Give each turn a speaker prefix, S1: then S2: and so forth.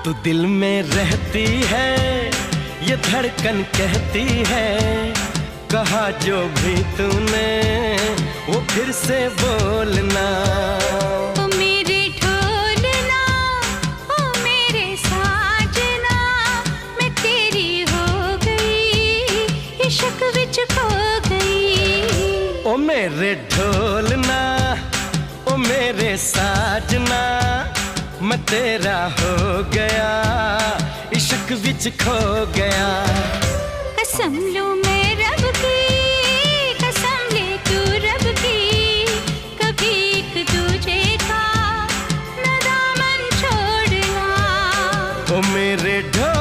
S1: तू दिल में रहती है, ये धड़कन कहती है, कहा जो भी तूने वो फिर से बोलना।
S2: ओ मेरे ढोलना, ओ मेरे साजना, मैं तेरी हो गई, इश्क विच खो गई।
S1: ओ मेरे ढोलना, ओ मेरे साजना, मैं तेरा हो गया, इश्क विच खो गया।
S2: कसम लूं मैं रब की, कसम ले तू रब की, कभी एक दूजे का न दामन छोड़ना।
S1: ओ मेरे ढोलना,